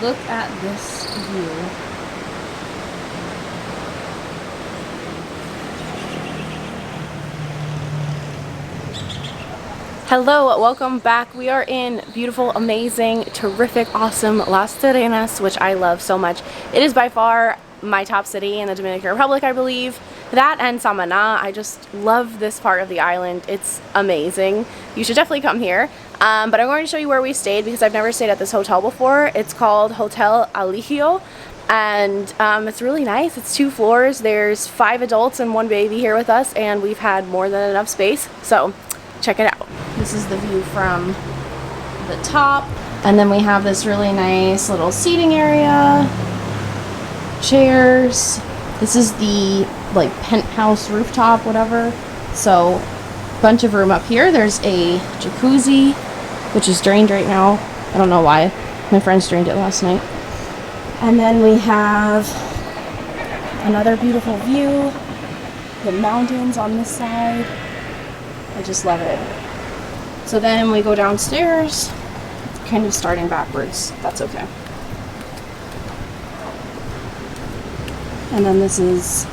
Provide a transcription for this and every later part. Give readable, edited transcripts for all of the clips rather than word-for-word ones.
Look at this view. Hello, welcome back. We are in beautiful, amazing, terrific, awesome Las Terrenas, which I love so much. It is by far my top city in the Dominican Republic, I believe. That and Samana. I just love this part of the island. It's amazing. You should definitely come here. But I'm going to show you where we stayed because I've never stayed at this hotel before. It's called Hotel Aligio, and it's really nice. It's 2 floors. There's 5 adults and 1 baby here with us, and we've had more than enough space. So check it out. This is the view from the top, and then we have this really nice little seating area, chairs. This is the like penthouse rooftop, whatever. So bunch of room up here. There's a jacuzzi, which is drained right now. I don't know why. My friends drained it last night. And then we have another beautiful view. The mountains on this side. I just love it. So then we go downstairs, kind of starting backwards. That's okay. And then this is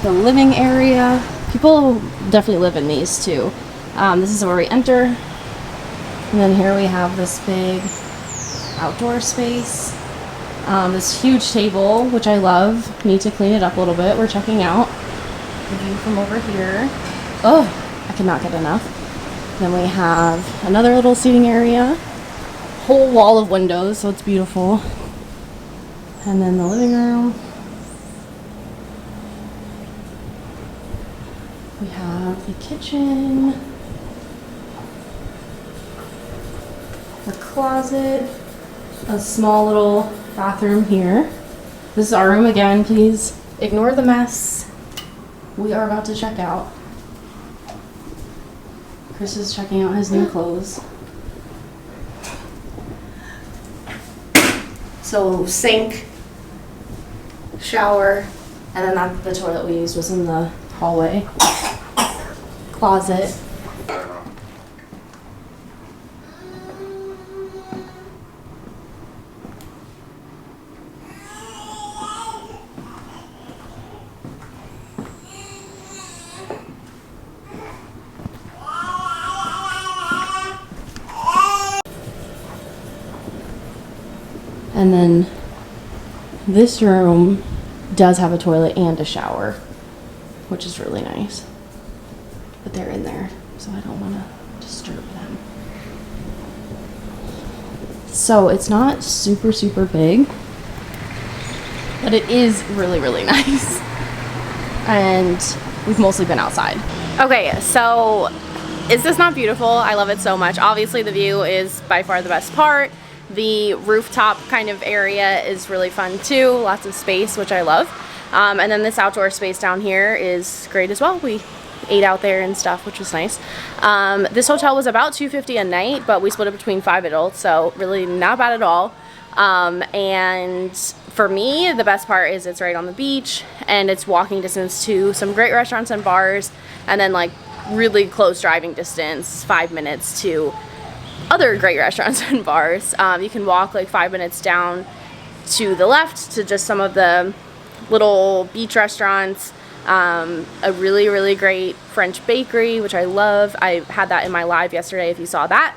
the living area. People definitely live in these too. This is where we enter. And then here we have this big outdoor space. This huge table, which I love. Need to clean it up a little bit. We're checking out the view from over here. Oh, I cannot get enough. Then we have another little seating area. Whole wall of windows, so it's beautiful. And then the living room. We have the kitchen, the closet, a small little bathroom here. This is our room again. Please ignore the mess. We are about to check out. Chris is checking out his new clothes. So sink, shower, and then the toilet we used was in the hallway. Closet. And then this room does have a toilet and a shower, which is really nice. But they're in there, so I don't want to disturb them. So it's not super, super big, but it is really, really nice. And we've mostly been outside. Okay, so is this not beautiful? I love it so much. Obviously the view is by far the best part. The rooftop kind of area is really fun too. Lots of space, which I love. And then this outdoor space down here is great as well. We ate out there and stuff, which was nice. This hotel was about $250 a night, but we split it between 5 adults, so really not bad at all. And for me, the best part is it's right on the beach, and it's walking distance to some great restaurants and bars, and then like really close driving distance, 5 minutes to other great restaurants and bars. You can walk like 5 minutes down to the left to just some of the little beach restaurants. A really, really great French bakery, which I love. I had that in my live yesterday if you saw that.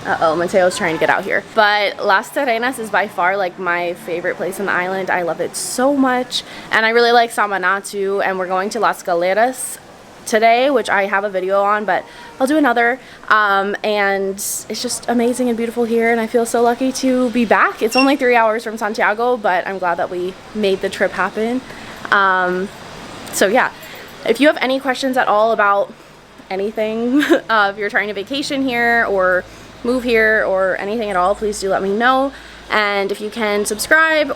Uh-oh, Mateo's trying to get out here. But Las Terrenas is by far like my favorite place on the island. I love it so much. And I really like Samana too. And we're going to Las Galeras today, which I have a video on, but I'll do another. And it's just amazing and beautiful here, and I feel so lucky to be back. It's only 3 hours from Santiago, but I'm glad that we made the trip happen. So yeah, if you have any questions at all about anything, if you're trying to vacation here or move here or anything at all, please do let me know. And if you can subscribe,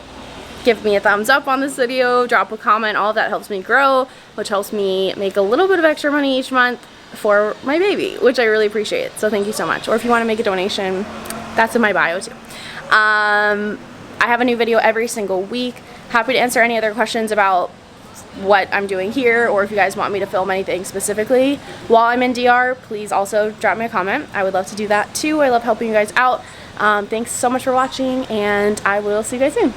give me a thumbs up on this video, drop a comment. All of that helps me grow, which helps me make a little bit of extra money each month for my baby, which I really appreciate. So thank you so much. Or if you want to make a donation, that's in my bio too. I have a new video every single week. Happy to answer any other questions about what I'm doing here, or if you guys want me to film anything specifically while I'm in DR, please also drop me a comment. I would love to do that too. I love helping you guys out. Thanks so much for watching, and I will see you guys soon.